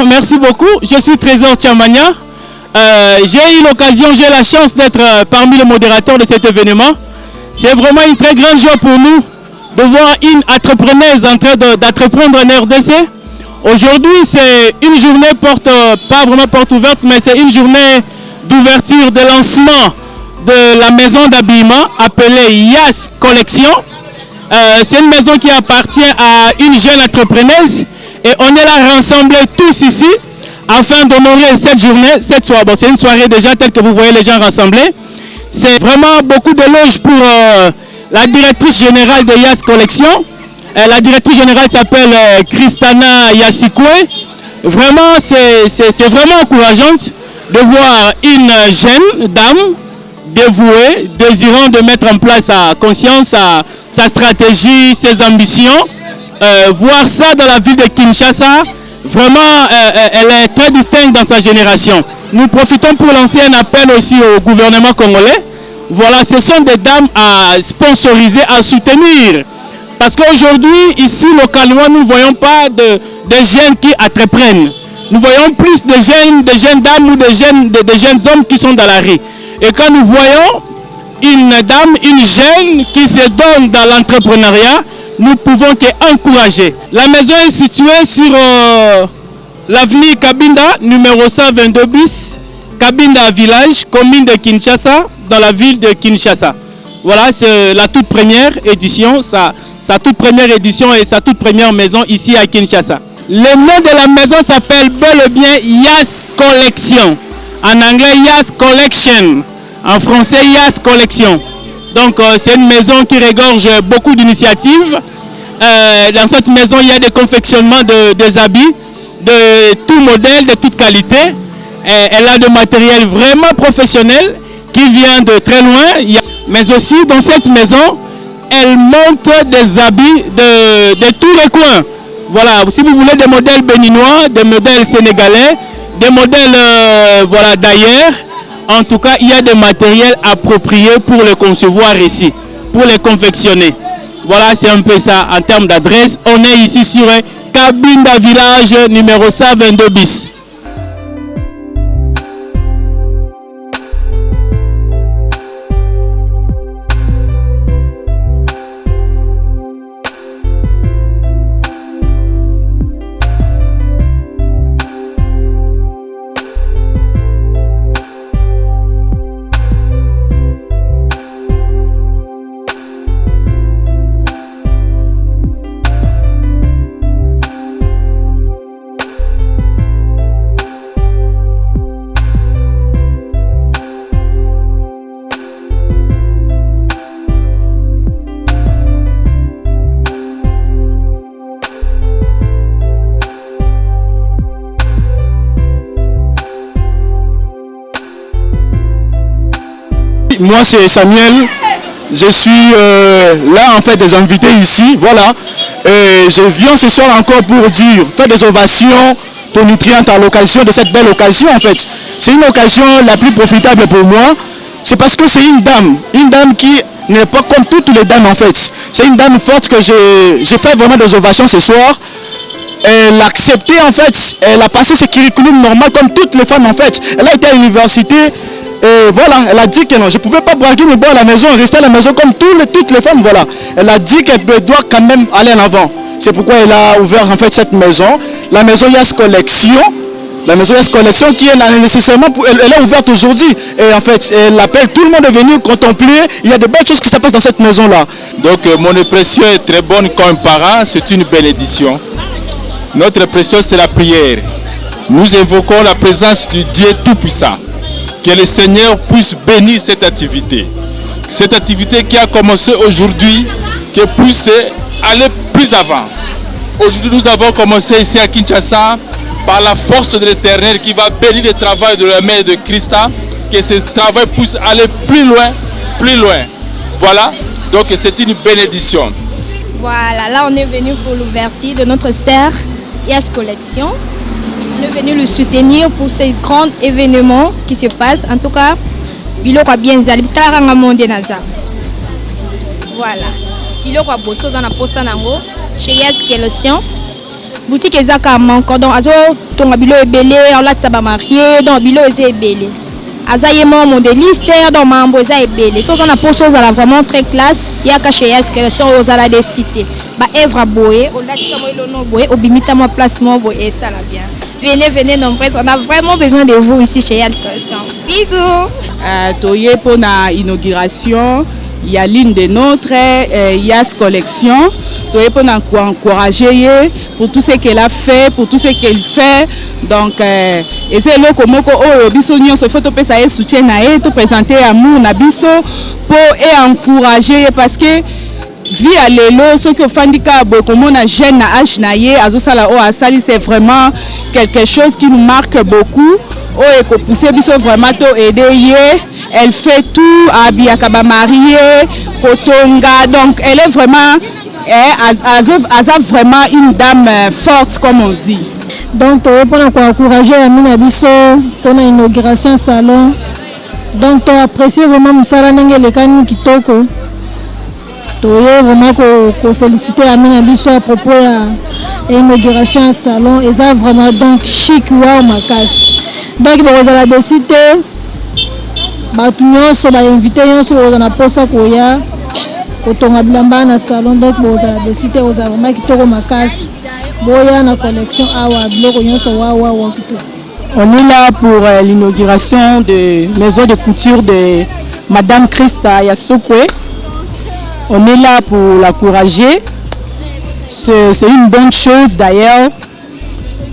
Merci beaucoup. Je suis Trésor Tchamania. J'ai eu l'occasion, j'ai la chance d'être parmi les modérateurs de cet événement. C'est vraiment une très grande joie pour nous de voir une entrepreneuse en train d'entreprendre en RDC. Aujourd'hui, c'est une journée pas vraiment porte ouverte, mais c'est une journée d'ouverture, de lancement de la maison d'habillement appelée Yas Collection. C'est une maison qui appartient à une jeune entrepreneuse et on est là rassemblés tous ici afin d'honorer cette journée, cette soirée. Bon, c'est une soirée déjà telle que vous voyez les gens rassemblés. C'est vraiment beaucoup d'éloges pour la directrice générale de Yas Collection. La directrice générale s'appelle Christana Yasikwe. Vraiment, c'est vraiment encourageant de voir une jeune dame dévouée, désirant de mettre en place sa conscience, sa stratégie, ses ambitions. Voir ça dans la ville de Kinshasa, vraiment, elle est très distincte dans sa génération. Nous profitons pour lancer un appel aussi au gouvernement congolais. Voilà, ce sont des dames à sponsoriser, à soutenir. Parce qu'aujourd'hui, ici, localement, nous ne voyons pas de jeunes qui entreprennent. Nous voyons plus de jeunes dames ou de jeunes hommes qui sont dans la rue. Et quand nous voyons une dame, une jeune qui se donne dans l'entrepreneuriat, nous pouvons qu'encourager. La maison est située sur l'avenue Kabinda, numéro 122 bis, Kabinda Village, commune de Kinshasa, dans la ville de Kinshasa. Voilà, c'est la toute première édition, sa toute première édition et sa toute première maison ici à Kinshasa. Le nom de la maison s'appelle bel et bien Yas Collection. En anglais, Yas Collection. En français, Yas Collection. Donc, c'est une maison qui regorge beaucoup d'initiatives. Dans cette maison, il y a des confectionnements des habits de tout modèle, de toute qualité. Elle a des matériels vraiment professionnels qui viennent de très loin. Mais aussi, dans cette maison, elle monte des habits de tous les coins. Voilà, si vous voulez des modèles béninois, des modèles sénégalais, des modèles voilà, d'ailleurs, en tout cas, il y a des matériels appropriés pour les concevoir ici, pour les confectionner. Voilà, c'est un peu ça en termes d'adresse. On est ici sur Kabinda Village, numéro 122 bis. Moi c'est Samuel, je suis là en fait des invités ici, voilà. Je viens ce soir encore pour dire, faire des ovations tonitruantes à l'occasion de cette belle occasion en fait. C'est une occasion la plus profitable pour moi, c'est parce que c'est une dame qui n'est pas comme toutes les dames en fait. C'est une dame forte que j'ai fait vraiment des ovations ce soir. Elle a accepté en fait, elle a passé ce curriculum normal comme toutes les femmes en fait. Elle a été à l'université. Et voilà, elle a dit que non, je ne pouvais pas braquer mes bois à la maison, rester à la maison comme toutes les femmes, voilà. Elle a dit qu'elle doit quand même aller en avant. C'est pourquoi elle a ouvert en fait cette maison, la maison Yas Collection. La maison Yas Collection qui est nécessairement, elle est ouverte aujourd'hui. Et en fait, elle appelle tout le monde à venir contempler. Il y a de belles choses qui se passent dans cette maison-là. Donc mon impression est très bonne comme parent, c'est une belle édition. Notre impression c'est la prière. Nous invoquons la présence du Dieu Tout-Puissant. Que le Seigneur puisse bénir cette activité. Cette activité qui a commencé aujourd'hui, qui puisse aller plus avant. Aujourd'hui, nous avons commencé ici à Kinshasa par la force de l'Éternel qui va bénir le travail de la mère de Christa. Que ce travail puisse aller plus loin, plus loin. Voilà, donc c'est une bénédiction. Voilà, là on est venu pour l'ouverture de notre sœur Yas Collection. On est venu le soutenir pour ces grands événements qui se passent. En tout cas, il aura bien zali. Voilà. Il aura bossé dans la poste chez Yas Collection. boutique ezaka manko donc azo tonga bilo ebele on l'a tsaba marié donc bilo eze ebele azaye mon modéliste donc mambo eza ebele so on a poso za vraiment très classe ya caché est que so ozala des cités ba evra boye on l'a tsaba mo no boye obimita mo place mo boye et ça la bien. Venez nombreux, on a vraiment besoin de vous ici chez Yas Collection. Bisous. Toye pour la inauguration, il y a l'une de notre Yas Collection. Toye pour encourager pour tout ce qu'elle a fait, pour tout ce qu'elle fait. Donc, et c'est là comme on bisogno se fait to pesa et soutien na et to présenter amour na biso pour et encourager parce que vie à l'élo, ce que Fandika Bokomo na jeune na âge naie, azosala o asali, c'est vraiment quelque chose qui nous marque beaucoup. O eko pousser biso vraiment to aider. Elle fait tout, abiakaba mariée, kotonga, donc elle est vraiment, Azov vraiment une dame forte comme on dit. Donc pour encourager Amina biso pour l'inauguration salon. Donc tu apprécies vraiment musala nenge lekani kitoko. Toye vraiment qu'on félicite Amina Bisso à propos de l'inauguration salon et ça vraiment donc chic wow makas donc vous allez décider batuño so ba invité so on a posa koya kotonga bilamba na salon donc vous allez décider vous allez vraiment kitoko makas boya na collection awa biloko nyonso wa kitoko. On est là pour l'inauguration de maison de couture de Madame Christa Yasokwe. On est là pour l'encourager. C'est une bonne chose d'ailleurs.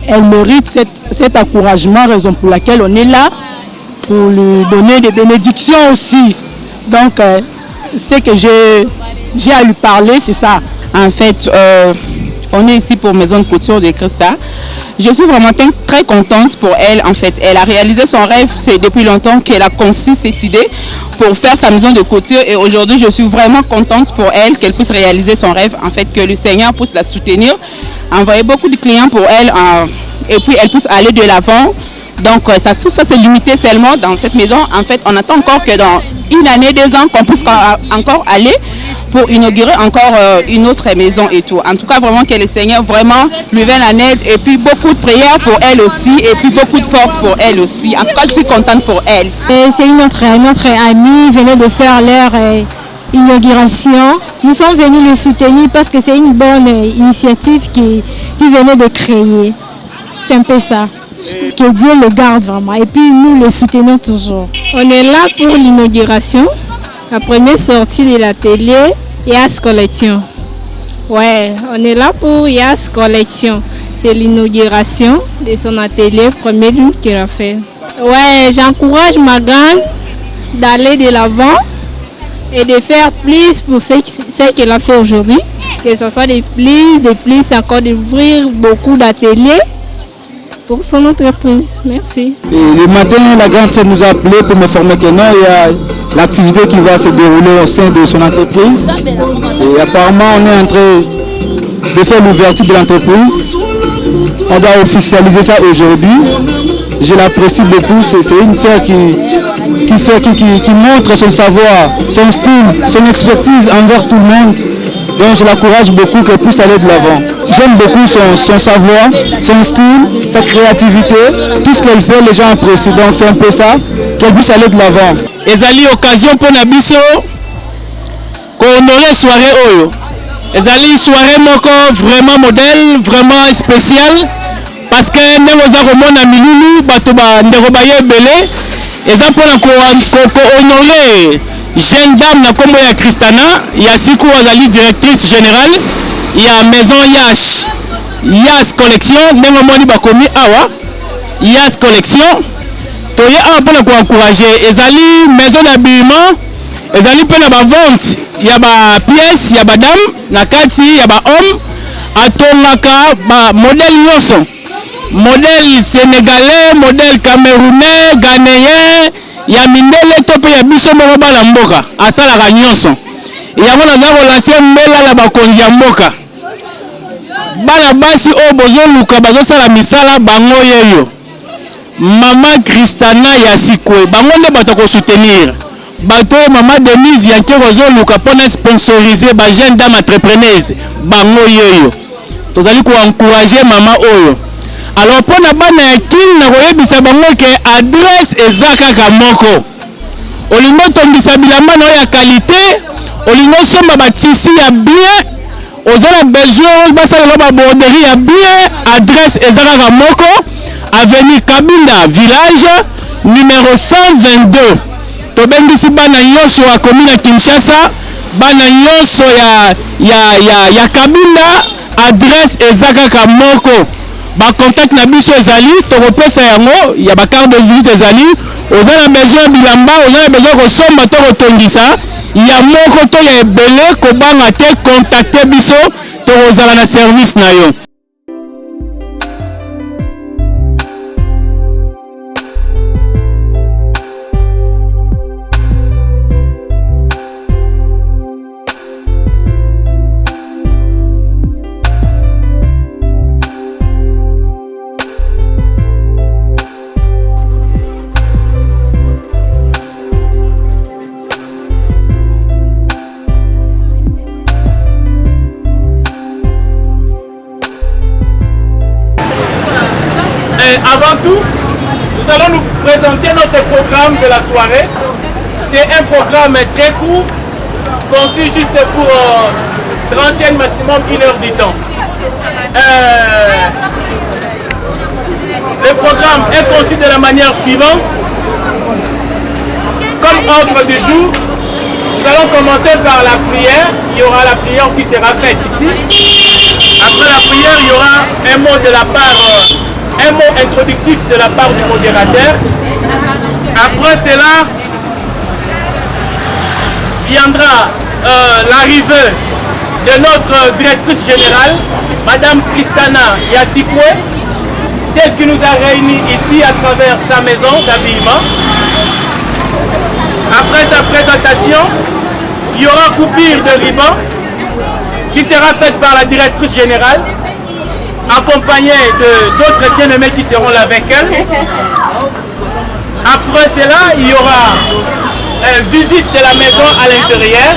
Elle mérite cet encouragement, raison pour laquelle on est là, pour lui donner des bénédictions aussi. Donc, ce que j'ai à lui parler, c'est ça. En fait, on est ici pour Maison de Couture de Christa. Je suis vraiment très contente pour elle. En fait, elle a réalisé son rêve. C'est depuis longtemps qu'elle a conçu cette idée pour faire sa maison de couture. Et aujourd'hui, je suis vraiment contente pour elle qu'elle puisse réaliser son rêve. En fait, que le Seigneur puisse la soutenir, envoyer beaucoup de clients pour elle et puis elle puisse aller de l'avant. Donc, ça c'est limité seulement dans cette maison. En fait, on attend encore que dans une année, 2 ans, qu'on puisse encore aller pour inaugurer encore une autre maison et tout. En tout cas, vraiment que le Seigneur vraiment lui vienne en aide et puis beaucoup de prières pour elle aussi et puis beaucoup de force pour elle aussi. En tout cas, je suis contente pour elle. C'est notre amie venait de faire leur inauguration. Nous sommes venus les soutenir parce que c'est une bonne initiative qui venait de créer. C'est un peu ça. Que Dieu le garde vraiment. Et puis nous le soutenons toujours. On est là pour l'inauguration. La première sortie de la télé, Yas Collection. Ouais, on est là pour Yas Collection. C'est l'inauguration de son atelier, premier jour qu'il a fait. Ouais, j'encourage ma grande d'aller de l'avant et de faire plus pour ce qu'elle a fait aujourd'hui. Que ce soit de plus, encore d'ouvrir beaucoup d'ateliers pour son entreprise. Merci. Et le matin, la grande nous a appelé pour me former que non, il y a l'activité qui va se dérouler au sein de son entreprise. Et apparemment, on est en train de faire l'ouverture de l'entreprise. On va officialiser ça aujourd'hui. Je l'apprécie beaucoup. C'est une sœur qui montre son savoir, son style, son expertise envers tout le monde. Donc je l'encourage beaucoup qu'elle puisse aller de l'avant. J'aime beaucoup son savoir, son style, sa créativité, tout ce qu'elle fait, les gens apprécient. Donc c'est un peu ça, qu'elle puisse aller de l'avant. Ezali occasion pour Nabiso honorer soirée Oyo. Ezali soirée moko vraiment modèle, vraiment spécial parce que nous avons na milulu bato ba ndeko baye belé exemple pour honorer jeune dame na kombo ya Christana ya siku azali directrice générale ya maison Yas Collection ndenge moni bakomi awa Yas Collection toye awa mpona koencourager ezali maison d'habillement ezali mpe na bavente ya bapièce ya badame na kati ya bahomme atongaka bamodèle nyonso modèle sénégalais modèle camerounais ghanéen ya mindele to mpe ya biso moko bana mboka asalaka nyonso yango naza kolansia mbela na bakonzi ya mboka bana basi oyo bozoluka bazosala misala bango yeyo mama Christana ya Sikwe bango nde bato kosoutenir bato mama Denise yanke kozoluka mpona sponsoriser ba jeune dame entrepreneuse bango yeyo tozali encourager maman oyo. Alors pour na bana ya kin na koyebisa bango ke adresse eza kaka moko. Olingo tondisa bilamba na ya qualité, olingo somba batisi ya bien, ozala besoin basala ba borderie ya bien, adresse eza kaka moko, avenue Kabinda village numéro 122. Tobengisi bana nyonso ya commune Kinshasa, bana nyonso ya Kabinda, adresse eza kaka moko. Ba contact na biso ezali tokopesa yango ya ba carte de visite ezali ozala besoin bilamba ozala besoin kosomba to kotongisa ya moko to ya ebele kobanga te contacter biso tokozala na service na yo. Avant tout, nous allons nous présenter notre programme de la soirée. C'est un programme très court, conçu juste pour 30 maximum 1 heure du temps. Le programme est conçu de la manière suivante. Comme ordre du jour, nous allons commencer par la prière. Il y aura la prière qui sera faite ici. Après la prière, il y aura un mot de la part... un mot introductif de la part du modérateur. Après cela, viendra l'arrivée de notre directrice générale, Madame Christana Yasikwe, celle qui nous a réunis ici à travers sa maison d'habillement. Après sa présentation, il y aura coupure de ruban qui sera faite par la directrice générale, accompagnée d'autres bien-aimés qui seront là avec elle. Après cela, il y aura une visite de la maison à l'intérieur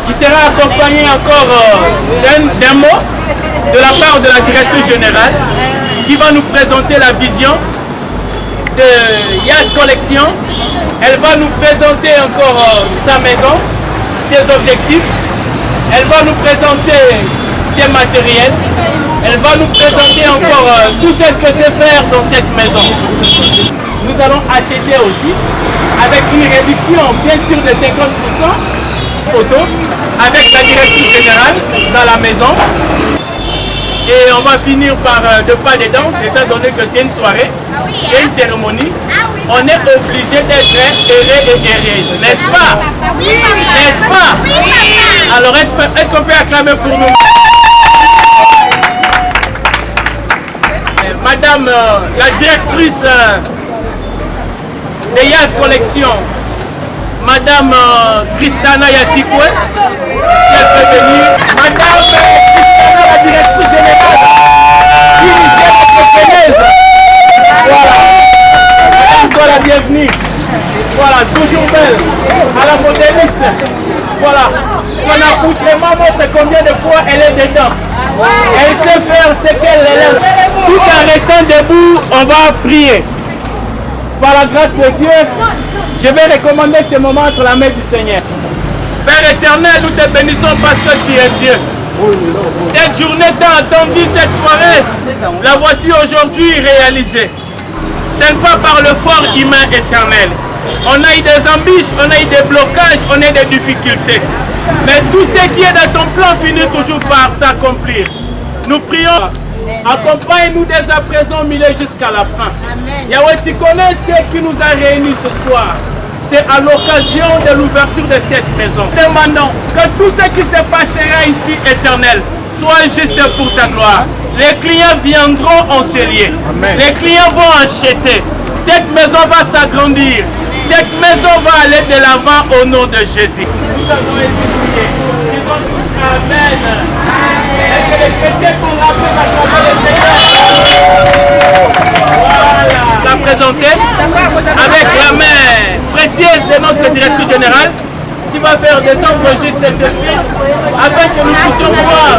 qui sera accompagnée encore d'un mot de la part de la directrice générale qui va nous présenter la vision de Yas Collection. Elle va nous présenter encore sa maison, ses objectifs. Elle va nous présenter ses matériels. Elle va nous présenter encore tout ce que c'est faire dans cette maison. Nous allons acheter aussi avec une réduction bien sûr de 50% photo avec la directrice générale dans la maison. Et on va finir par deux pas de danse, étant donné que c'est une soirée, c'est une cérémonie. On est obligé d'être heureux et heureuse, n'est-ce pas? N'est-ce pas? Alors est-ce qu'on peut acclamer pour nous? Madame la directrice de Yas Collection, Madame Christana Yasikwe, qui est venue. Madame Christana, la directrice générale, qui est entrepreneuse. Voilà. Madame, sois la bienvenue. Voilà, toujours belle, à la modéliste. Voilà. Son accoutrement montre combien de fois elle est dedans. Elle sait faire ce qu'elle élève. Tout en restant debout, on va prier. Par la grâce de Dieu, je vais recommander ce moment entre la main du Seigneur. Père éternel, nous te bénissons parce que tu es Dieu. Cette journée t'a attendu, cette soirée, la voici aujourd'hui réalisée. Ce n'est pas par le fort humain éternel. On a eu des embûches, on a eu des blocages, on a eu des difficultés. Mais tout ce qui est dans ton plan finit toujours par s'accomplir. Nous prions, accompagne-nous dès à présent, Milé, jusqu'à la fin. Yahweh, tu connais ce qui nous a réunis ce soir. C'est à l'occasion de l'ouverture de cette maison. Demandons que tout ce qui se passera ici, éternel, soit juste pour ta gloire. Les clients viendront en cellier. Les clients vont acheter. Cette maison va s'agrandir. Cette maison va aller de l'avant au nom de Jésus. Nous avons essayé. Amen. Et que les chrétiens sont rappelés à travers le Seigneur. Voilà. La présenter avec la main précieuse de notre directrice générale qui va faire descendre juste ce film afin que nous puissions voir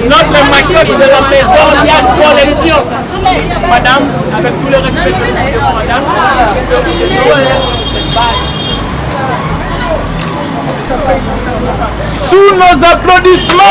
notre maquette de la maison Yas Collection. Madame, avec tout le respect que nous devons, madame, cette page. Sous nos applaudissements,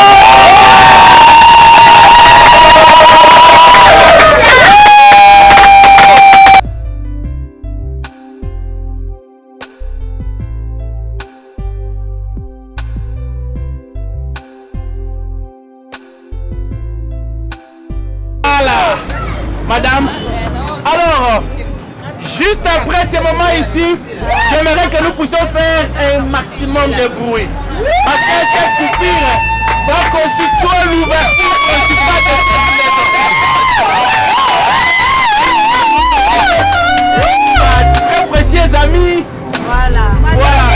madame. Alors, juste après ce moment ici, j'aimerais que nous puissions faire un maximum de bruit. Parce que cette coupure va constituer l'ouverture principale de cette maison. Très précieux amis. Voilà. Voilà.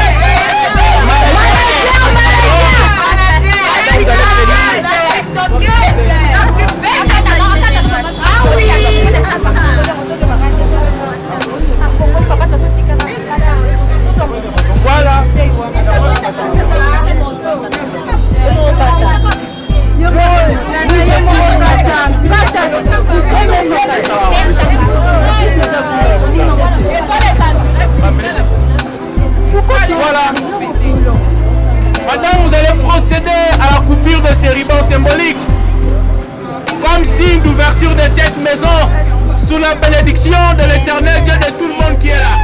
Maintenant, vous allez procéder à la coupure de ces rubans symboliques comme signe d'ouverture de cette maison sous la bénédiction de l'Éternel Dieu de tout le monde qui est là.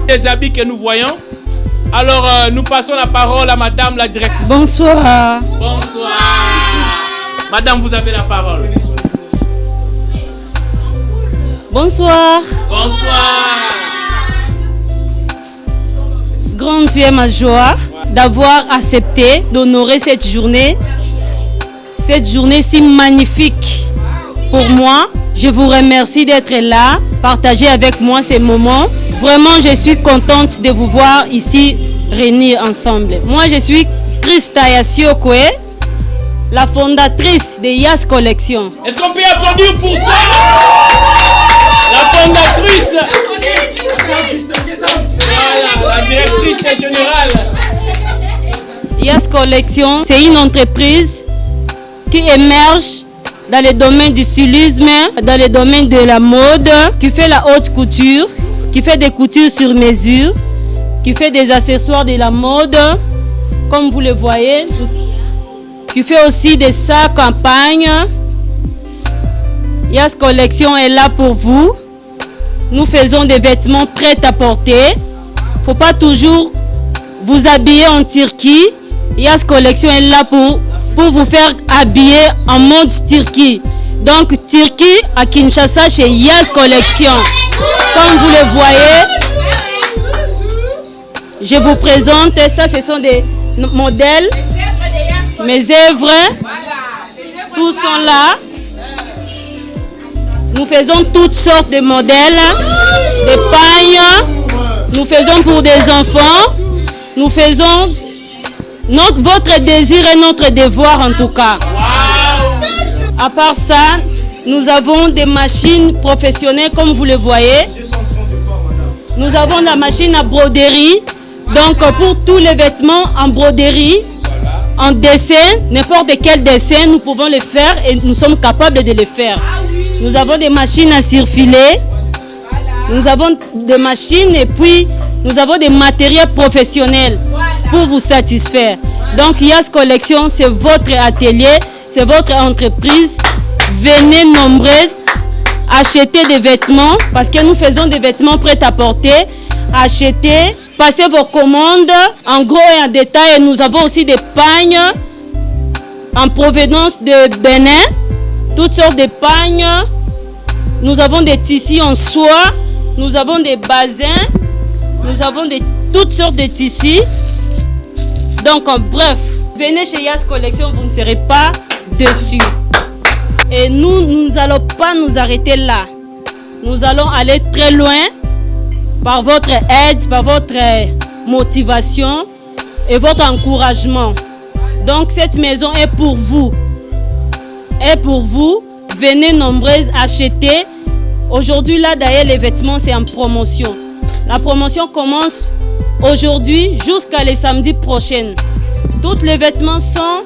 Les habits que nous voyons. Alors nous passons la parole à madame la directrice. Bonsoir. Bonsoir. Madame, vous avez la parole. Bonsoir. Bonsoir. Grande tu es ma joie d'avoir accepté d'honorer cette journée si magnifique pour moi. Je vous remercie d'être là, partager avec moi ces moments. Vraiment, je suis contente de vous voir ici réunis ensemble. Moi, je suis Christa Yasiokwe, la fondatrice de Yas Collection. Est-ce qu'on peut applaudir pour ça? La fondatrice, voilà, la directrice générale. Yas Collection, c'est une entreprise qui émerge dans le domaine du stylisme, dans le domaine de la mode, qui fait la haute couture, qui fait des coutures sur mesure, qui fait des accessoires de la mode, comme vous le voyez, qui fait aussi des sacs campagne. Yas Collection est là pour vous. Nous faisons des vêtements prêts à porter. Il ne faut pas toujours vous habiller en Turquie. Yas Collection est là pour vous faire habiller en mode Turquie. Donc Turquie à Kinshasa chez Yas Collection. Comme vous le voyez, je vous présente, ça ce sont des modèles, mes œuvres, tous sont là. Nous faisons toutes sortes de modèles, des pailles, nous faisons pour des enfants, nous faisons votre désir et notre devoir en tout cas. À part ça, nous avons des machines professionnelles comme vous le voyez. Nous avons la machine à broderie. Donc pour tous les vêtements en broderie, en dessin, n'importe quel dessin, nous pouvons le faire et nous sommes capables de le faire. Nous avons des machines à surfiler, nous avons des machines et puis nous avons des matériels professionnels pour vous satisfaire. Donc Yas Collection, c'est votre atelier, c'est votre entreprise. Venez nombreux acheter des vêtements parce que nous faisons des vêtements prêts à porter. Achetez, passez vos commandes en gros et en détail. Et nous avons aussi des pagnes en provenance de Bénin, toutes sortes de pagnes. Nous avons des tissus en soie, nous avons des basins, nous avons toutes sortes de tissus. Donc en bref, venez chez Yas Collection, vous ne serez pas déçus. Et nous n'allons pas nous arrêter là. Nous allons aller très loin par votre aide, par votre motivation et votre encouragement. Donc cette maison est pour vous. Est pour vous. Venez nombreuses acheter. Aujourd'hui, là, d'ailleurs, les vêtements, c'est en promotion. La promotion commence aujourd'hui jusqu'à le samedi prochain. Tous les vêtements sont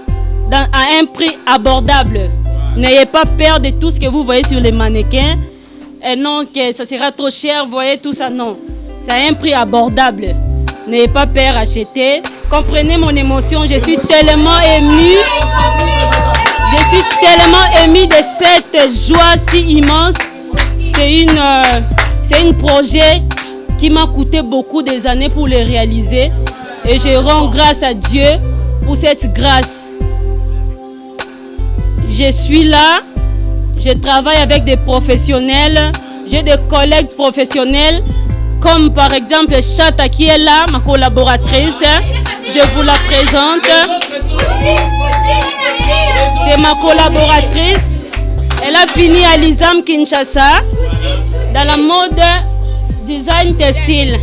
à un prix abordable. N'ayez pas peur de tout ce que vous voyez sur les mannequins. Et non, que ça sera trop cher, vous voyez tout ça, non. C'est à un prix abordable. N'ayez pas peur d'acheter. Comprenez mon émotion, je suis tellement émue. Je suis tellement émue de cette joie si immense. C'est un projet qui m'a coûté beaucoup des années pour le réaliser. Et je rends grâce à Dieu pour cette grâce. Je suis là, je travaille avec des professionnels, j'ai des collègues professionnels, comme par exemple Chata qui est là, ma collaboratrice. Je vous la présente. C'est ma collaboratrice. Elle a fini à l'ISAM Kinshasa dans la mode design textile.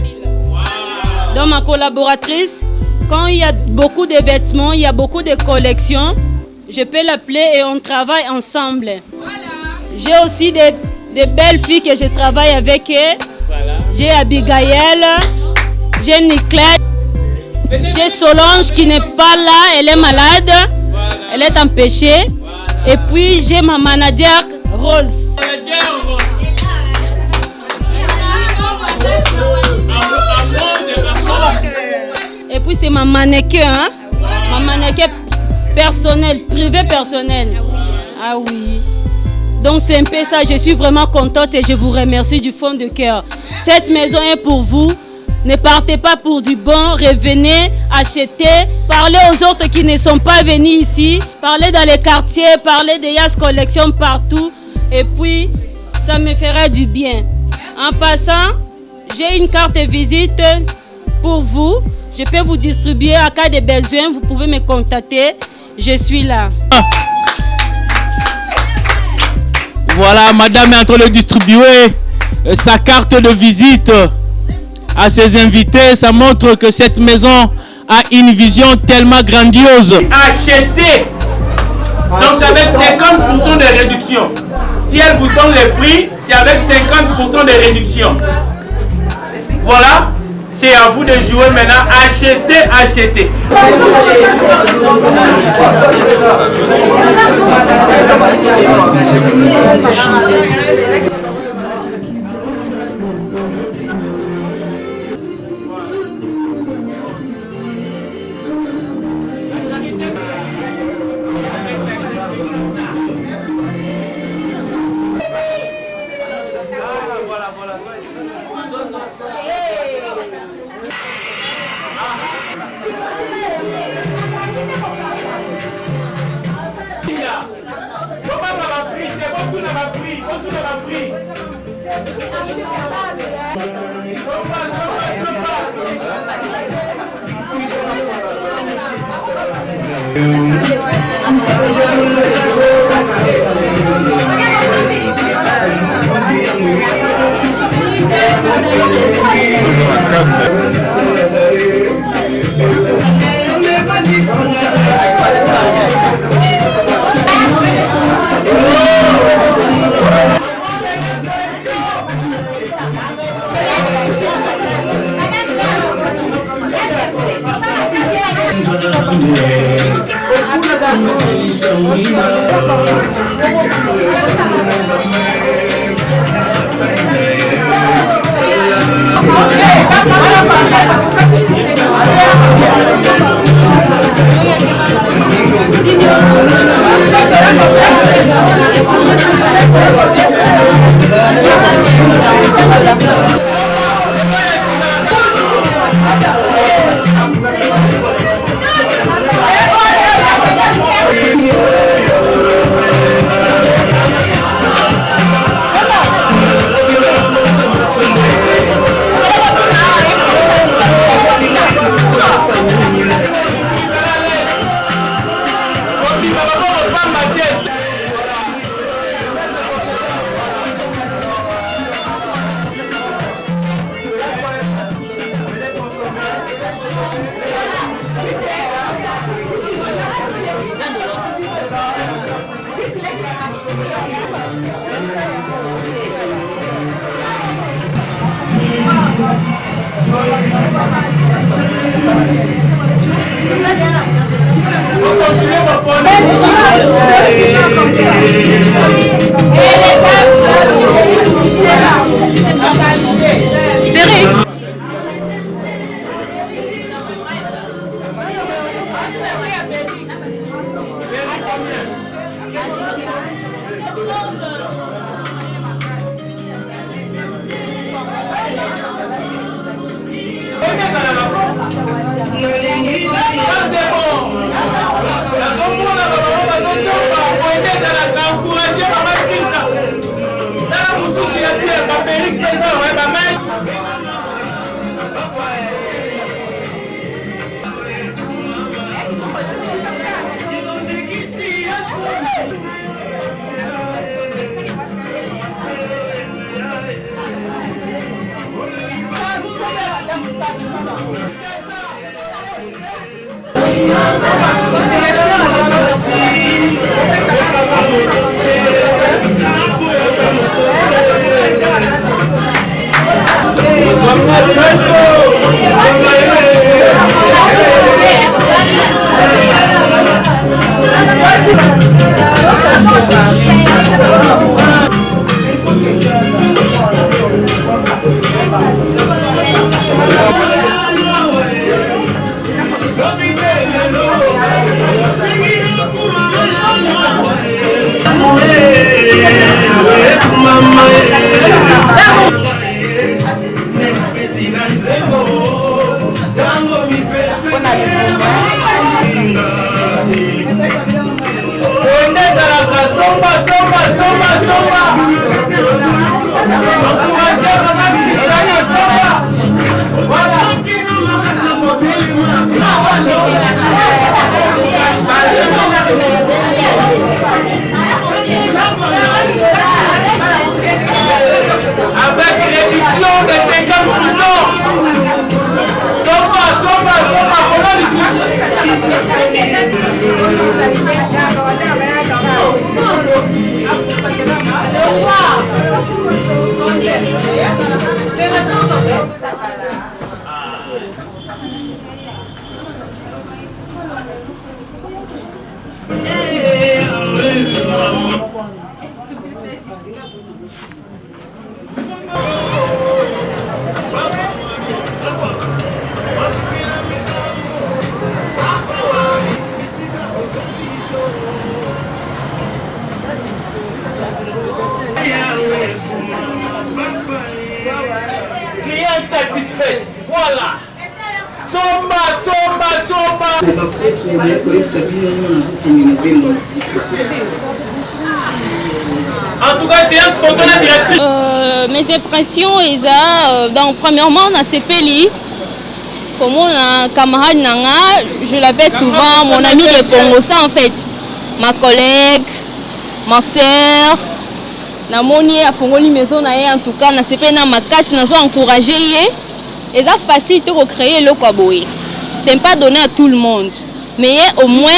Donc ma collaboratrice, quand il y a beaucoup de vêtements, il y a beaucoup de collections, je peux l'appeler et on travaille ensemble. J'ai aussi des belles filles que je travaille avec elles. J'ai Abigail, j'ai Niclette, j'ai Solange qui n'est pas là, elle est malade, elle est empêchée. Et puis j'ai ma manager Rose. Et puis c'est ma mannequin, ma mannequin personnel, privé personnel. Ah oui. Donc c'est un peu ça, je suis vraiment contente et je vous remercie du fond de cœur. Cette maison est pour vous. Ne partez pas pour du bon, revenez, achetez, parlez aux autres qui ne sont pas venus ici, parlez dans les quartiers, parlez de Yas Collection partout et puis ça me fera du bien. En passant, j'ai une carte de visite pour vous. Je peux vous distribuer à cas de besoin, vous pouvez me contacter. Je suis là. Voilà, madame est en train de distribuer sa carte de visite à ses invités. Ça montre que cette maison a une vision tellement grandiose. Achetez. Donc c'est avec 50% de réduction. Si elle vous donne le prix, c'est avec 50% de réduction. Voilà. C'est à vous de jouer maintenant. Achetez, achetez. Avec réduction de 50. Client satisfait. Voilà. Somba. En tout cas, séance photo la directrice. Mes impressions, donc premièrement, on a CPLI. Comment un camarade Nanga, je l'appelle souvent mon ami de Pongo, ça en fait. Ma collègue, ma soeur, na moni a fongoli maison na en tout cas na sepe na makasi na so encourager et ça facile de créer le quoi boy. C'est pas donné à tout le monde. Mais au moins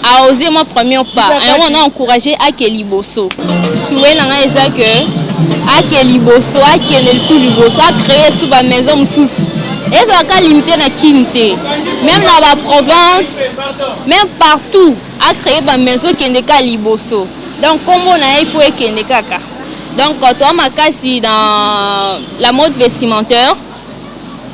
à oser ma première part. Et on a encouragé à Keliboso. Souhait nanga eza que à Keliboso, à Kelelsu Liboso, à créer sous ma maison sous. Et ça va limiter na Kinte. Même dans la province, même partout, à créer ma maison Kendeka Liboso. Donc comme on a il faut Kendeka. Donc toi ma casse dans la mode vestimentaire.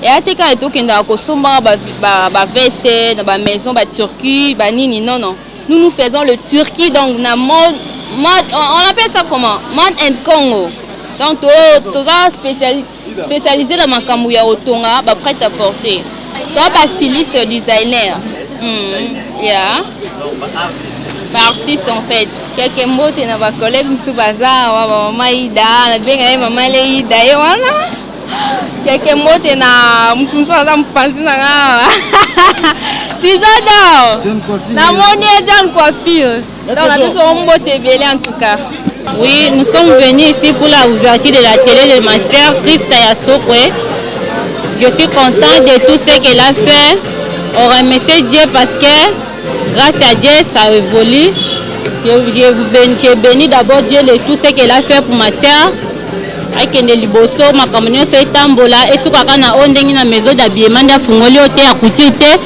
Et à tes cas, il y a des vestes, des maisons, des turquis, des nini. Non, non. Nous faisons le turquie, donc la mode, on appelle ça comment? Mode and Congo. Donc, tout ça spécialisé dans ma camouya au tonga, prêt à porter. Toi, styliste, designer. Yeah. Artiste en fait. Quelques mots, tu as ma collègue sous bazar, maman Ida, maman Ida, quelques mots tu na mtumso za mpanzi na nga si j'adore na moni John Coiffure donc la personne mbote belé en tout cas. Oui, nous sommes venus ici pour la ouverture de la télé de ma sœur Christa Yasokwe. Je suis contente de tout ce qu'elle a fait. On remercie Dieu parce que grâce à Dieu ça évolue. Je bénis d'abord Dieu de tout ce qu'elle a fait pour ma sœur. Akende liboso makambo so etambola esukaka na ondengi na maison d'habillement da fungoli ote ya kutite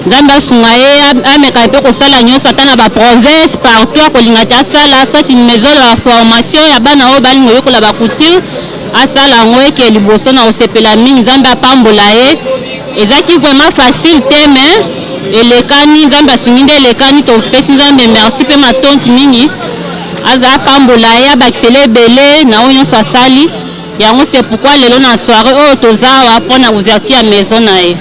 nzambe asunga ye ameka pe kosala nyonso ata na ba province partout akolinga te asala soit une maison de formation ya bana oyo balingo yokola bakutile asala yango eke liboso na osepela mingi nzambe apambola ye ezaki vraiment facile te mais elekani nzambe asungi nde elekani topesi nzambe merci mpe matonti mingi aza pambola ya bakisele ebele na oyo nyonso asali yango c'est pourquoi lelo na soirée oyo toza awa mpona ouverture ya maison na ye.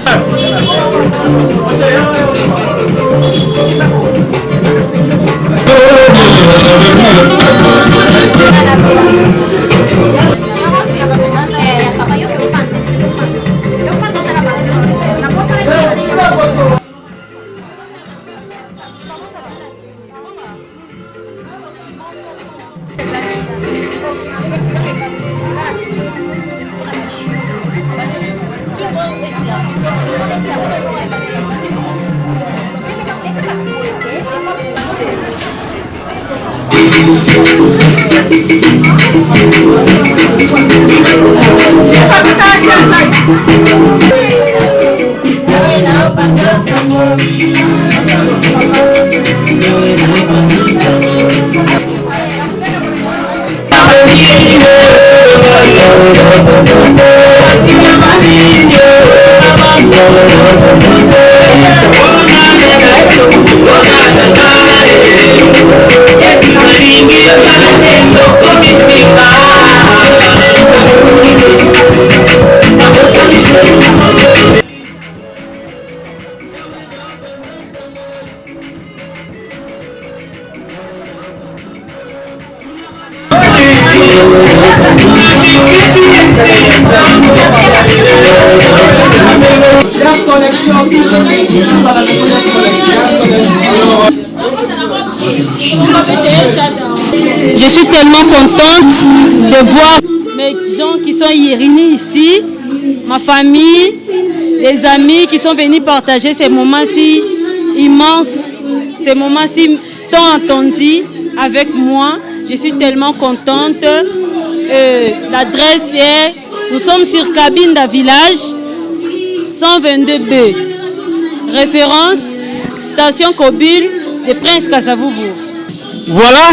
Je suis tellement contente de voir mes gens qui sont réunis ici, ma famille, les amis qui sont venus partager ces moments-ci immenses, ces moments-ci tant attendus avec moi. Je suis tellement contente. L'adresse est, nous sommes sur Cabinda Village, 122B. Référence, station Kobul de Prince Kasavubu. Voilà.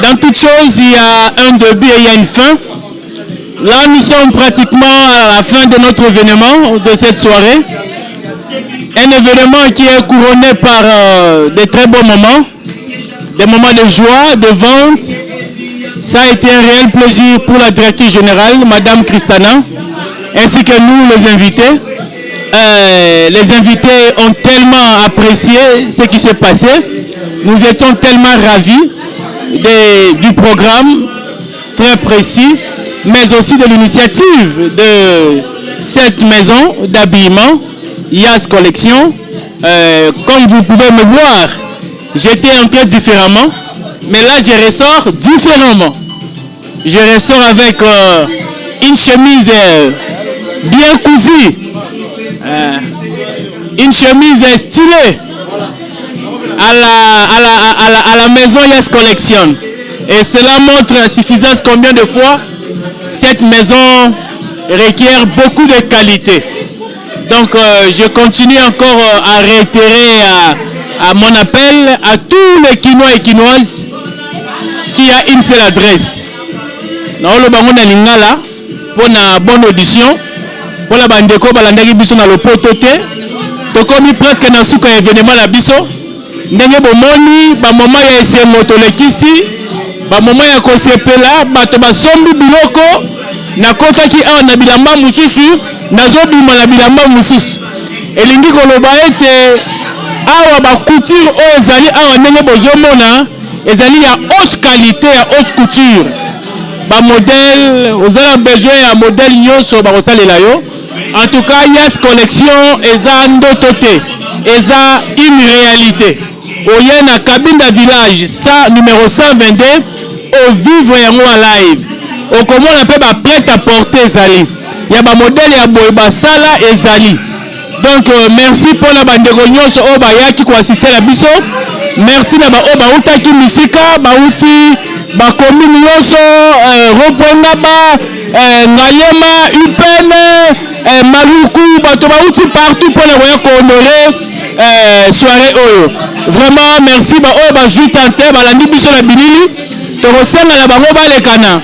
Dans toute chose, il y a un début et il y a une fin. Là, nous sommes pratiquement à la fin de notre événement, de cette soirée. Un événement qui est couronné par des très beaux moments, des moments de joie, de vente. Ça a été un réel plaisir pour la directrice générale, Madame Christana, ainsi que nous, les invités. Les invités ont tellement apprécié ce qui s'est passé. Nous étions tellement ravis du programme très précis, mais aussi de l'initiative cette maison d'habillement, Yas Collection. Comme vous pouvez me voir, j'étais entré différemment, mais là je ressors différemment. Je ressors avec une chemise bien cousue, une chemise stylée à la maison Yas Collection. Et cela montre à suffisance combien de fois cette maison requiert beaucoup de qualité. Donc je continue encore à réitérer à mon appel à tous les Quinois et Quinoises qui a une seule adresse. Dans le bango na lingala pour une bonne audition, pour la bandeko balandaki biso na lopoto te, tokomi presque na suka événement la biso. Ndenge bomoni ba moment ya esengo tolekisi, ba moment ya kosepela bato basombi biloko nakotaki awa na bilamba mususu nazobima na bilamba mususu. Elingi koloba ete awa ba couture oyo ezali awa ndenge bozomona ezali ya haute qualité, ya haute couture. Ba modèle oza besoin ya modèle nyonso ba kosalela yo. En tout cas Yas Collection eza ndoto te, eza une réalité. Oye na cabine de village ça numéro 122 au vivre yango en live. Okomona pe ba prêt à porter ezali. Ya ba modèle ya boye basala ezali. Donc merci pour la bandeko nyonso o ba yaki ko assister la biso. Merci na ba o ba utaki misika ba uti ba commune nyonso Roponga ba Ngaliema Upene Maluku bato ba uti partout pour les voyages honorer soirée oyo. Vraiment merci ba o ba jutante ba landi biso la bilili. To kosenga na bango ba lekana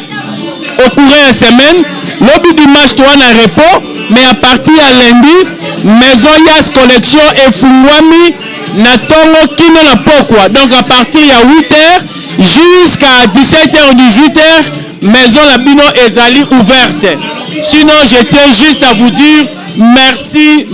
au courant de la semaine. Lobby dimanche toi na repos, mais à partir à lundi maison Yas Collection et Fungwami na tongo kino na pokwa. Donc à partir à 8h jusqu'à 17h 18h maison la bino ezali ouverte. Sinon je tiens juste à vous dire merci.